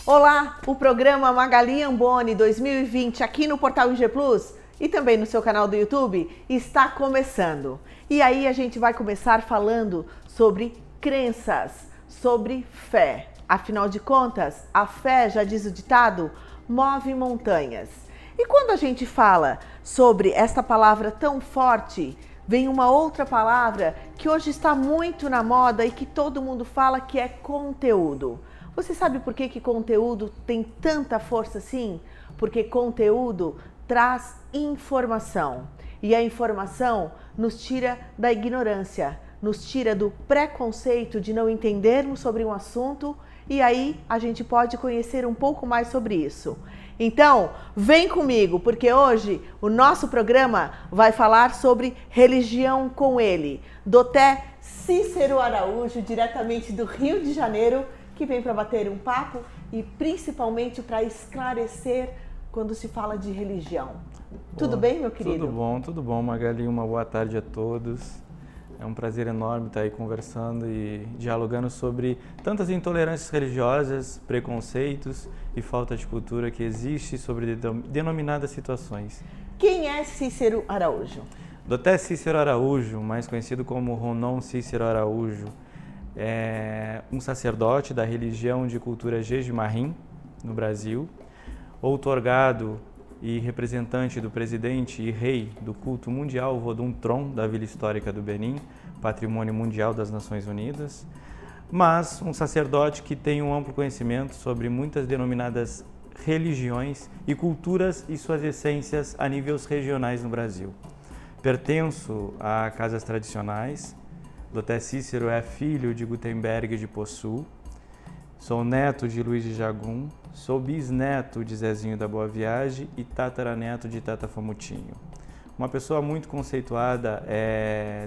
Olá, o programa Magali Amboni 2020 aqui no Portal IG Plus e também no seu canal do YouTube está começando. E aí a gente vai começar falando sobre crenças, sobre fé. Afinal de contas, a fé, já diz o ditado, move montanhas. E quando a gente fala sobre esta palavra tão forte, vem uma outra palavra que hoje está muito na moda e que todo mundo fala, que é conteúdo. Você sabe por que conteúdo tem tanta força assim? Porque conteúdo traz informação. E a informação nos tira da ignorância, nos tira do preconceito de não entendermos sobre um assunto, e aí a gente pode conhecer um pouco mais sobre isso. Então, vem comigo, porque hoje o nosso programa vai falar sobre religião com ele, Douté Cícero Araújo, diretamente do Rio de Janeiro, que vem para bater um papo e principalmente para esclarecer quando se fala de religião. Tudo bem, meu querido? Tudo bom, Magali. Uma boa tarde a todos. É um prazer enorme estar aí conversando e dialogando sobre tantas intolerâncias religiosas, preconceitos e falta de cultura que existe sobre denominadas situações. Quem é Cícero Araújo? Douté Cícero Araújo, mais conhecido como Ronon Cícero Araújo, é um sacerdote da religião de cultura Jeje-Marim, no Brasil, outorgado e representante do presidente e rei do culto mundial Vodun Tron, da Vila Histórica do Benin, patrimônio mundial das Nações Unidas, mas um sacerdote que tem um amplo conhecimento sobre muitas denominadas religiões e culturas e suas essências a níveis regionais no Brasil. Pertenço a casas tradicionais. Douté Cícero é filho de Gutenberg de Possu, sou neto de Luiz de Jagum, sou bisneto de Zezinho da Boa Viagem e tataraneto de Tata Famutinho. Uma pessoa muito conceituada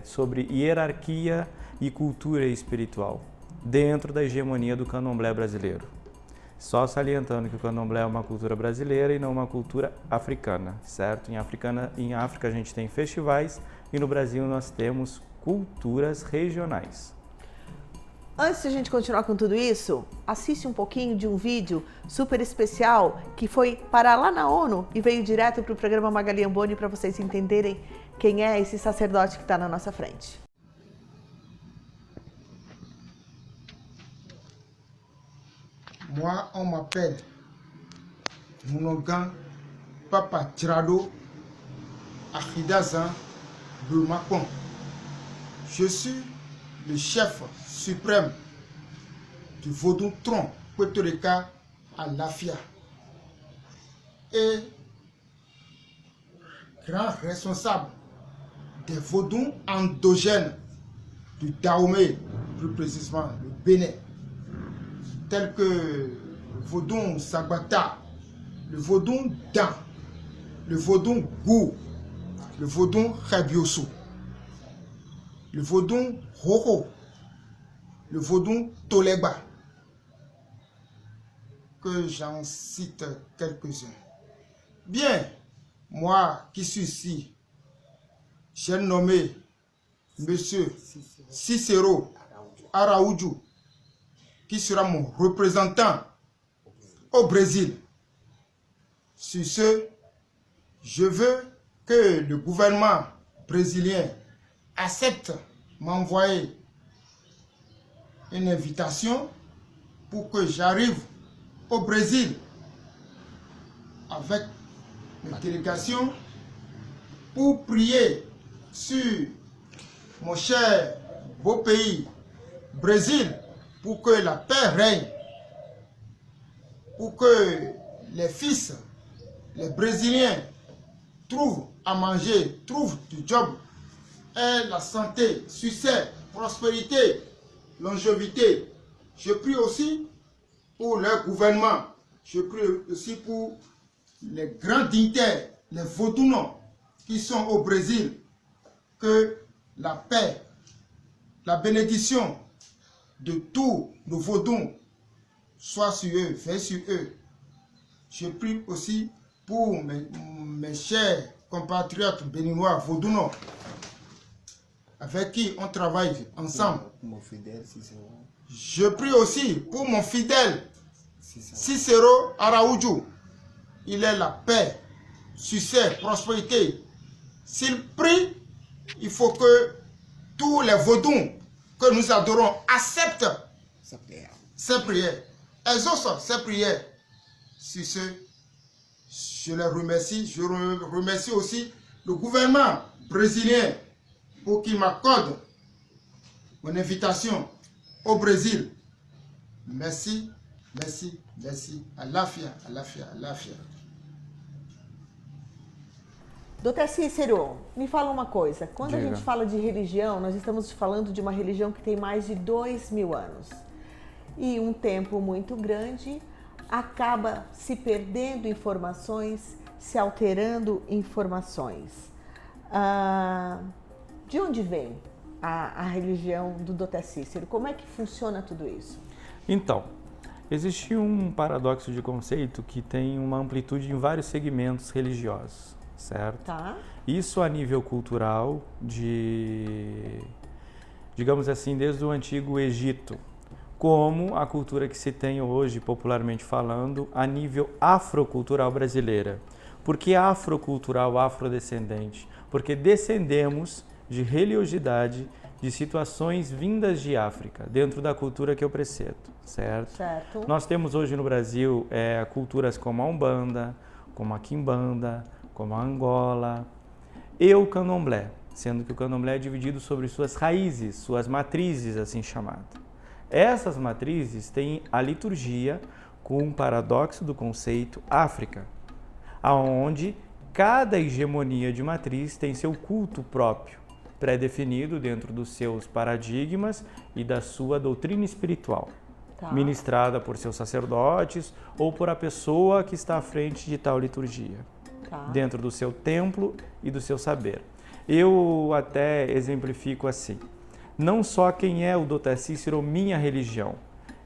sobre hierarquia e cultura espiritual, dentro da hegemonia do candomblé brasileiro. Só salientando que o candomblé é uma cultura brasileira e não uma cultura africana, certo? Em África a gente tem festivais e no Brasil nós temos culturas regionais. Antes de a gente continuar com tudo isso, assiste um pouquinho de um vídeo super especial que foi parar lá na ONU e veio direto para o programa Magali Amboni para vocês entenderem quem é esse sacerdote que está na nossa frente. Moi, on m'appelle Monogan Papa Tirado Achidazan Bulmakon. Je suis le chef suprême du Vodun Tron, Puerto Rica à Lafia. Et grand responsable des Vodun endogènes du Dahomey, plus précisément le Bénin, tels que le Vodun Sagbata, le Vodun Dan, le Vodun Gou, le Vodun Rabiosu, le Vodun Roho, le Vodun Tolegba, que j'en cite quelques-uns. Bien, moi qui suis ici, j'ai nommé Monsieur Cícero Araújo, qui sera mon représentant au Brésil. Sur ce, je veux que le gouvernement brésilien accepte m'envoyer une invitation pour que j'arrive au Brésil avec une délégation pour prier sur mon cher beau pays Brésil, pour que la paix règne, pour que les fils, les Brésiliens trouvent à manger, trouvent du job, et la santé, succès, prospérité, longévité. Je prie aussi pour leur gouvernement. Je prie aussi pour les grands dignitaires, les Vodunons qui sont au Brésil, que la paix, la bénédiction de tous nos Vodun soit sur eux, fait sur eux. Je prie aussi pour mes chers compatriotes béninois Vodunons, avec qui on travaille ensemble. Je prie aussi pour mon fidèle Cicero Araújo, il est la paix, succès, prospérité. S'il prie, il faut que tous les vaudous que nous adorons acceptent ces prières, exaucent ces prières. Sur ce, je les remercie. Je remercie aussi le gouvernement brésilien pour qu'il m'accorde mon invitation au Brésil. Merci, merci, merci. Alafia, alafia, alafia. Doutor Cícero, me fala uma coisa. Quando Diga. a gente fala de religião, nós estamos falando de uma religião que tem mais de 2000 anos. E um tempo muito grande acaba se perdendo informações, se alterando informações. De onde vem a religião do Doutor Cícero? Como é que funciona tudo isso? Então, existe um paradoxo de conceito que tem uma amplitude em vários segmentos religiosos, certo? Tá. Isso a nível cultural, digamos assim, desde o Antigo Egito, como a cultura que se tem hoje, popularmente falando, a nível afrocultural brasileira. Por que afrocultural, afrodescendente? Porque descendemos de religiosidade, de situações vindas de África, dentro da cultura que eu precedo, certo? Certo. Nós temos hoje no Brasil culturas como a Umbanda, como a Quimbanda, como a Angola e o Candomblé, sendo que o Candomblé é dividido sobre suas raízes, suas matrizes, assim chamado. Essas matrizes têm a liturgia com um paradoxo do conceito África, aonde cada hegemonia de matriz tem seu culto próprio, pré-definido dentro dos seus paradigmas e da sua doutrina espiritual, ministrada por seus sacerdotes ou por a pessoa que está à frente de tal liturgia, dentro do seu templo e do seu saber. Eu até exemplifico assim. Não só quem é o Doutor Cícero, minha religião.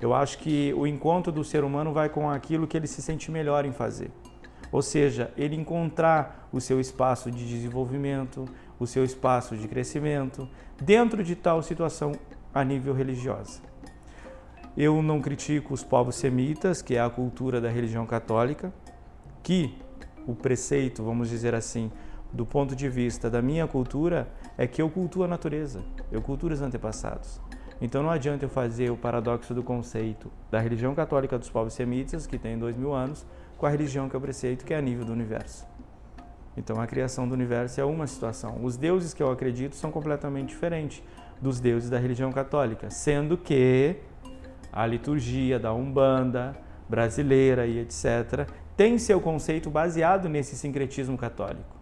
Eu acho que o encontro do ser humano vai com aquilo que ele se sente melhor em fazer. Ou seja, ele encontrar o seu espaço de desenvolvimento, o seu espaço de crescimento, dentro de tal situação a nível religiosa. Eu não critico os povos semitas, que é a cultura da religião católica, que o preceito, vamos dizer assim, do ponto de vista da minha cultura, é que eu cultuo a natureza, eu cultuo os antepassados. Então não adianta eu fazer o paradoxo do conceito da religião católica dos povos semitas, que tem 2000 anos, com a religião que eu preceito, que é a nível do universo. Então a criação do universo é uma situação. Os deuses que eu acredito são completamente diferentes dos deuses da religião católica, sendo que a liturgia da Umbanda brasileira e etc., tem seu conceito baseado nesse sincretismo católico.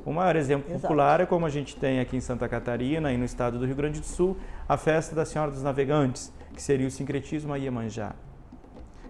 O maior exemplo popular é como a gente tem aqui em Santa Catarina e no estado do Rio Grande do Sul, a festa da Senhora dos Navegantes, que seria o sincretismo a Iemanjá,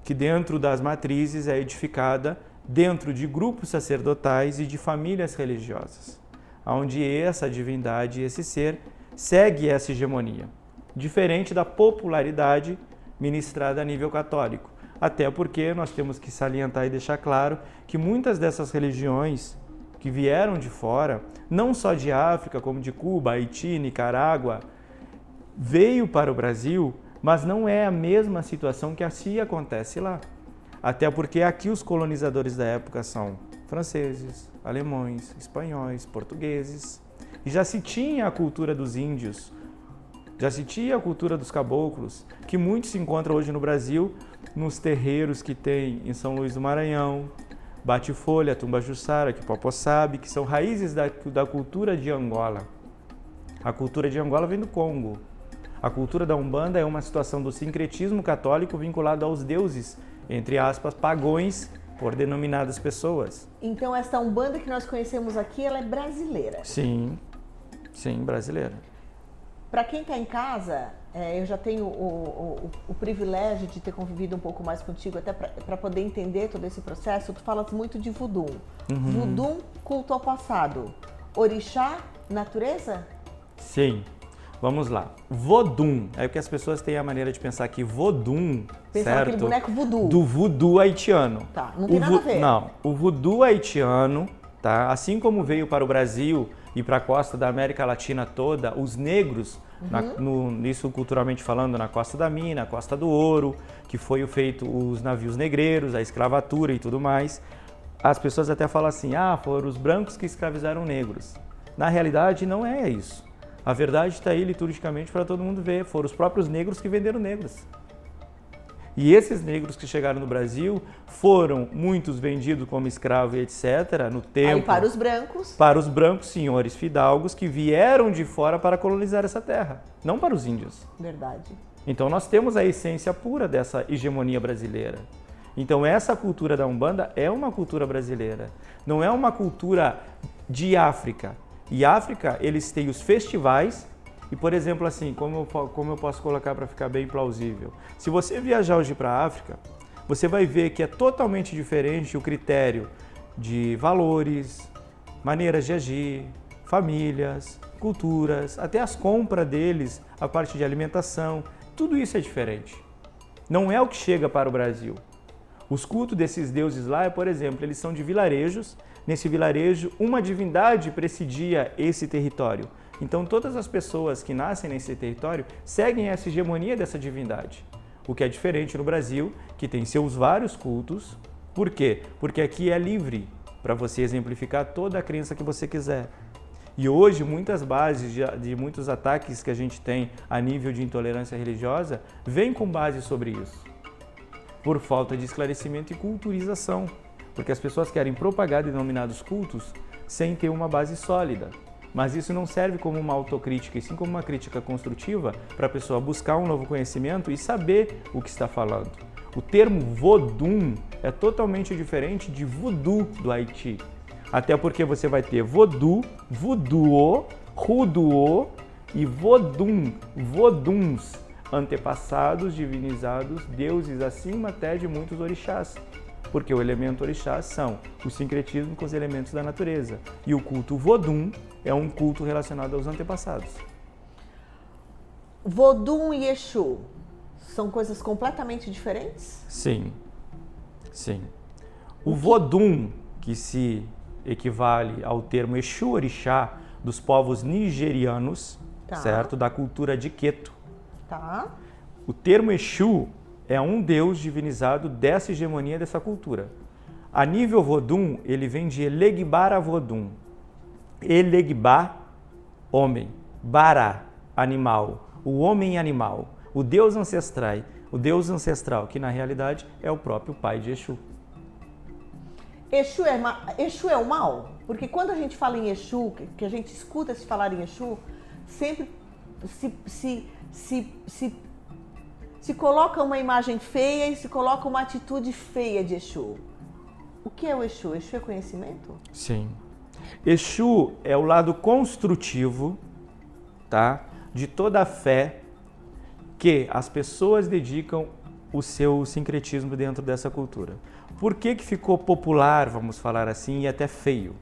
que dentro das matrizes é edificada dentro de grupos sacerdotais e de famílias religiosas, onde essa divindade, esse ser, segue essa hegemonia, diferente da popularidade ministrada a nível católico. Até porque nós temos que salientar e deixar claro que muitas dessas religiões que vieram de fora, não só de África, como de Cuba, Haiti, Nicarágua, veio para o Brasil, mas não é a mesma situação que assim acontece lá. Até porque aqui os colonizadores da época são franceses, alemães, espanhóis, portugueses. E já se tinha a cultura dos índios, já se tinha a cultura dos caboclos, que muito se encontra hoje no Brasil, nos terreiros que tem em São Luís do Maranhão, Bate-Folha, Tumbajuçara, Quipopoçabe, que são raízes da cultura de Angola. A cultura de Angola vem do Congo. A cultura da Umbanda é uma situação do sincretismo católico vinculado aos deuses, entre aspas, pagões, por denominadas pessoas. Então esta Umbanda que nós conhecemos aqui, ela é brasileira? Sim, sim, brasileira. Para quem está em casa, eu já tenho o privilégio de ter convivido um pouco mais contigo, até para poder entender todo esse processo. Tu falas muito de voodoo. Voodoo, culto ao passado. Orixá, natureza? Sim. Vamos lá. Vodum. É porque as pessoas têm a maneira de pensar que Vodum, pensar certo? Aquele boneco voodoo. Do voodoo haitiano. Tá, não tem nada a ver. Não, o voodoo haitiano, tá? Assim como veio para o Brasil e para a costa da América Latina toda, os negros, isso culturalmente falando, na Costa da Mina, Costa do Ouro, que foi feito os navios negreiros, a escravatura e tudo mais. As pessoas até falam assim, foram os brancos que escravizaram negros. Na realidade, não é isso. A verdade está aí liturgicamente para todo mundo ver, foram os próprios negros que venderam negros. E esses negros que chegaram no Brasil foram muitos vendidos como escravo e etc. no tempo. Aí para os brancos? Para os brancos, senhores fidalgos que vieram de fora para colonizar essa terra, não para os índios. Verdade. Então nós temos a essência pura dessa hegemonia brasileira. Então essa cultura da Umbanda é uma cultura brasileira, não é uma cultura de África. E África, eles têm os festivais. E, por exemplo, assim, como eu posso colocar para ficar bem plausível? Se você viajar hoje para a África, você vai ver que é totalmente diferente o critério de valores, maneiras de agir, famílias, culturas, até as compras deles, a parte de alimentação, tudo isso é diferente. Não é o que chega para o Brasil. Os cultos desses deuses lá, por exemplo, eles são de vilarejos. Nesse vilarejo, uma divindade presidia esse território. Então, todas as pessoas que nascem nesse território seguem essa hegemonia dessa divindade. O que é diferente no Brasil, que tem seus vários cultos. Por quê? Porque aqui é livre para você exemplificar toda a crença que você quiser. E hoje, muitas bases de muitos ataques que a gente tem a nível de intolerância religiosa vêm com base sobre isso. Por falta de esclarecimento e culturização. Porque as pessoas querem propagar denominados cultos sem ter uma base sólida. Mas isso não serve como uma autocrítica, e sim como uma crítica construtiva para a pessoa buscar um novo conhecimento e saber o que está falando. O termo Vodun é totalmente diferente de Voodoo do Haiti. Até porque você vai ter Vodou, Voodoo, Ruduô e Vodun, Voduns, antepassados, divinizados, deuses acima até de muitos orixás. Porque o elemento orixá são o sincretismo com os elementos da natureza. E o culto Vodun é um culto relacionado aos antepassados. Vodun e Exu são coisas completamente diferentes? Sim, sim. O Vodun, que se equivale ao termo Exu Orixá dos povos nigerianos, certo? Da cultura de Queto. Tá. O termo Exu é um deus divinizado dessa hegemonia dessa cultura. A nível Vodun, ele vem de Elegbara Vodun. Elegbá, homem. Bara, animal. O homem animal. O deus ancestral, que na realidade é o próprio pai de Exu. Exu é o mal? Porque quando a gente fala em Exu, que a gente escuta se falar em Exu, sempre se coloca uma imagem feia e se coloca uma atitude feia de Exu. O que é o Exu? Exu é conhecimento? Sim. Exu é o lado construtivo, tá? De toda a fé que as pessoas dedicam o seu sincretismo dentro dessa cultura. Por que ficou popular, vamos falar assim, e até feio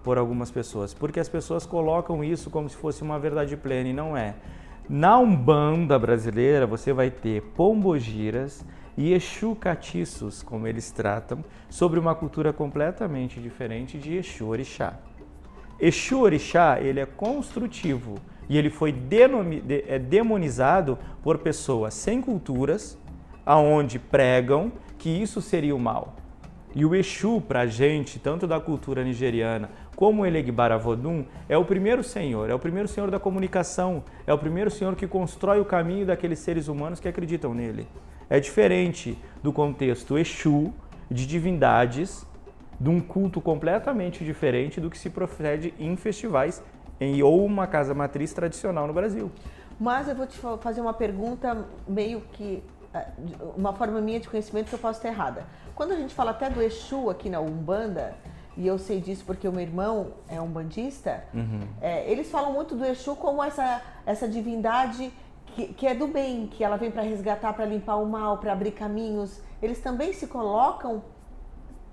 por algumas pessoas? Porque as pessoas colocam isso como se fosse uma verdade plena e não é. Na Umbanda brasileira, você vai ter pombogiras e Exu catiços, como eles tratam, sobre uma cultura completamente diferente de Exu Orixá. Exu Orixá, ele é construtivo e ele foi demonizado por pessoas sem culturas, aonde pregam que isso seria o mal. E o Exu, para a gente, tanto da cultura nigeriana como o Elegbara Vodun, é o primeiro senhor da comunicação, é o primeiro senhor que constrói o caminho daqueles seres humanos que acreditam nele. É diferente do contexto Exu, de divindades, de um culto completamente diferente do que se procede em festivais ou uma casa matriz tradicional no Brasil. Mas eu vou te fazer uma pergunta meio que uma forma minha de conhecimento que eu posso estar errada. Quando a gente fala até do Exu aqui na Umbanda, e eu sei disso porque o meu irmão é umbandista, eles falam muito do Exu como essa divindade que é do bem, que ela vem para resgatar, para limpar o mal, para abrir caminhos. Eles também se colocam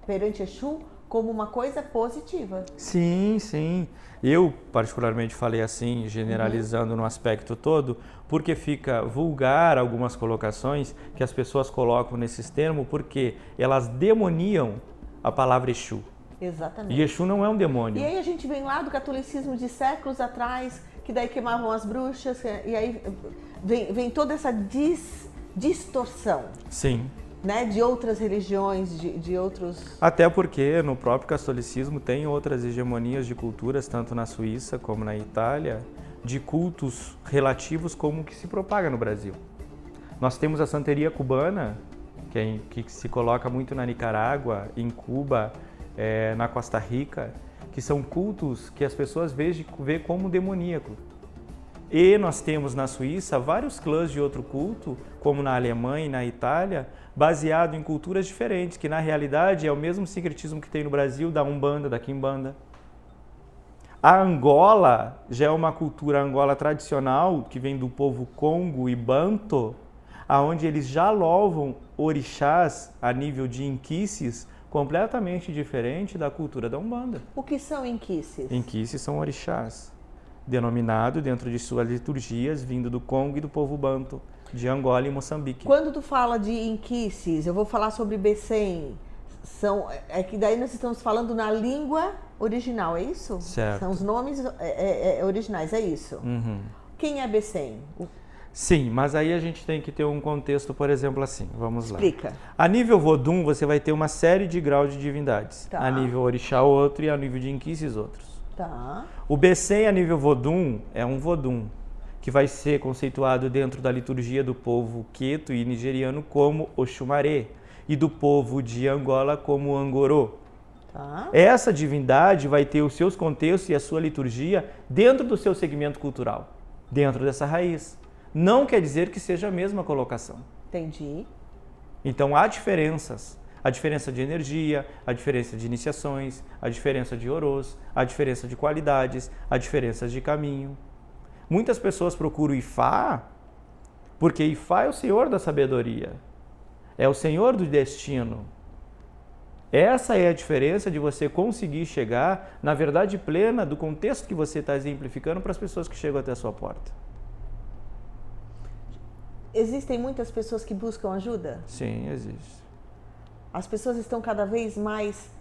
perante Exu como uma coisa positiva. Sim, sim. Eu particularmente falei assim, generalizando no aspecto todo, porque fica vulgar algumas colocações que as pessoas colocam nesses termos, porque elas demoniam a palavra Exu. Exatamente. E Exu não é um demônio. E aí a gente vem lá do catolicismo de séculos atrás, que daí queimavam as bruxas, e aí vem toda essa distorção. Sim. Né, de outras religiões, de outros... Até porque no próprio catolicismo tem outras hegemonias de culturas, tanto na Suíça como na Itália, de cultos relativos como o que se propaga no Brasil. Nós temos a santeria cubana, que se coloca muito na Nicarágua, em Cuba, na Costa Rica, que são cultos que as pessoas vê como demoníaco. E nós temos na Suíça vários clãs de outro culto, como na Alemanha e na Itália, baseado em culturas diferentes, que na realidade é o mesmo sincretismo que tem no Brasil, da Umbanda, da Quimbanda. A Angola já é uma cultura Angola tradicional, que vem do povo Congo e Banto, aonde eles já louvam orixás a nível de inquices, completamente diferente da cultura da Umbanda. O que são inquices? Inquices são orixás, denominado dentro de suas liturgias, vindo do Congo e do povo Banto, de Angola e Moçambique. Quando tu fala de inquices, eu vou falar sobre Bessem. É que daí nós estamos falando na língua original, é isso? Certo. São os nomes originais, é isso? Uhum. Quem é Bessem? Sim, mas aí a gente tem que ter um contexto, por exemplo, assim, vamos lá. Explica. A nível Vodum, você vai ter uma série de graus de divindades. Tá. A nível Orixá, outro, e a nível de Inquices, outros. Tá. O Bessem a nível Vodum é um Vodum, que vai ser conceituado dentro da liturgia do povo queto e nigeriano como Oxumaré, e do povo de Angola como Angorô. Tá. Essa divindade vai ter os seus contextos e a sua liturgia dentro do seu segmento cultural, dentro dessa raiz. Não quer dizer que seja a mesma colocação. Entendi. Então há diferenças. A diferença de energia, a diferença de iniciações, a diferença de orôs, a diferença de qualidades, a diferença de caminho. Muitas pessoas procuram Ifá porque Ifá é o senhor da sabedoria, é o senhor do destino. Essa é a diferença de você conseguir chegar na verdade plena do contexto que você está exemplificando para as pessoas que chegam até a sua porta. Existem muitas pessoas que buscam ajuda? Sim, existe. As pessoas estão cada vez mais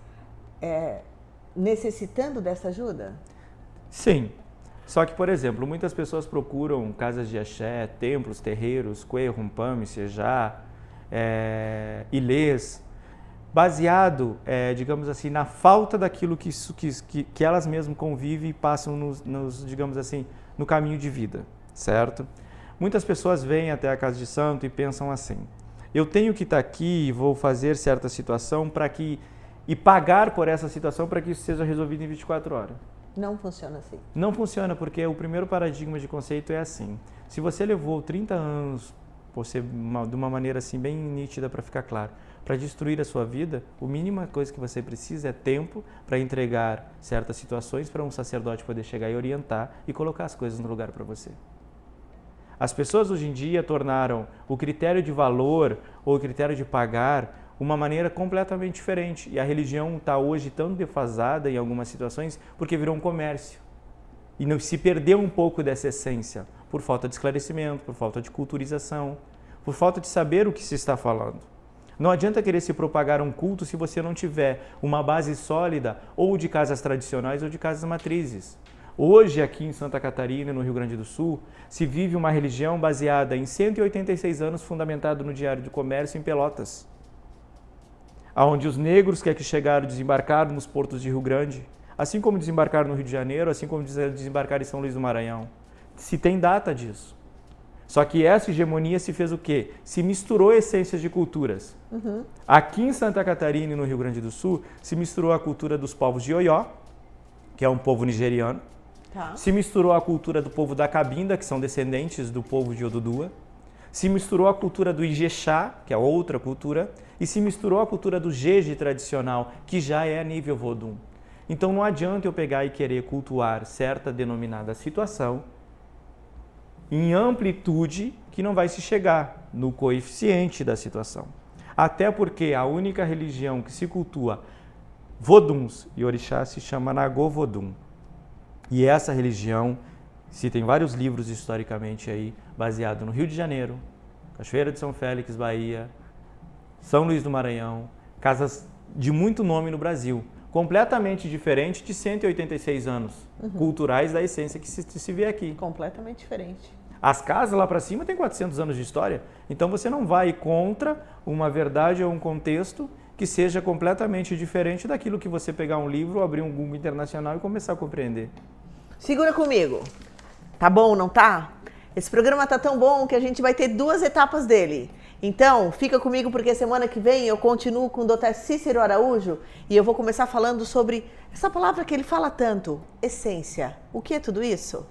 necessitando dessa ajuda? Sim. Só que, por exemplo, muitas pessoas procuram casas de axé, templos, terreiros, cuê, rumpame, sejá, ilês, baseado, digamos assim, na falta daquilo que elas mesmas convivem e passam digamos assim, no caminho de vida, certo? Muitas pessoas vêm até a casa de santo e pensam assim: eu tenho que estar aqui e vou fazer certa situação e pagar por essa situação para que isso seja resolvido em 24 horas. Não funciona assim. Não funciona, porque o primeiro paradigma de conceito é assim: se você levou 30 anos, de uma maneira assim bem nítida para ficar claro, para destruir a sua vida, a mínima coisa que você precisa é tempo para entregar certas situações para um sacerdote poder chegar e orientar e colocar as coisas no lugar para você. As pessoas hoje em dia tornaram o critério de valor ou o critério de pagar uma maneira completamente diferente. E a religião está hoje tão defasada em algumas situações porque virou um comércio. E não se perdeu um pouco dessa essência por falta de esclarecimento, por falta de culturização, por falta de saber o que se está falando. Não adianta querer se propagar um culto se você não tiver uma base sólida ou de casas tradicionais ou de casas matrizes. Hoje, aqui em Santa Catarina, no Rio Grande do Sul, se vive uma religião baseada em 186 anos, fundamentado no Diário do Comércio em Pelotas, onde os negros que aqui chegaram desembarcaram nos portos de Rio Grande, assim como desembarcaram no Rio de Janeiro, assim como desembarcaram em São Luís do Maranhão. Se tem data disso. Só que essa hegemonia se fez o quê? Se misturou essências de culturas. Uhum. Aqui em Santa Catarina e no Rio Grande do Sul, se misturou a cultura dos povos de Oió, que é um povo nigeriano. Tá. Se misturou a cultura do povo da Cabinda, que são descendentes do povo de Odudua. Se misturou a cultura do Ijexá, que é outra cultura. E se misturou a cultura do Jeje tradicional, que já é a nível Vodum. Então não adianta eu pegar e querer cultuar certa denominada situação em amplitude que não vai se chegar no coeficiente da situação. Até porque a única religião que se cultua Voduns e Orixás se chama Nagô Vodum. E essa religião, se tem vários livros historicamente aí, baseado no Rio de Janeiro, Cachoeira de São Félix, Bahia, São Luís do Maranhão, casas de muito nome no Brasil, completamente diferente de 186 anos culturais da essência que se vê aqui. Completamente diferente. As casas lá para cima têm 400 anos de história, então você não vai contra uma verdade ou um contexto que seja completamente diferente daquilo que você pegar um livro, abrir um Google internacional e começar a compreender. Segura comigo. Tá bom, não tá? Esse programa tá tão bom que a gente vai ter 2 etapas dele. Então, fica comigo porque semana que vem eu continuo com o Dr. Cícero Araújo e eu vou começar falando sobre essa palavra que ele fala tanto, essência. O que é tudo isso?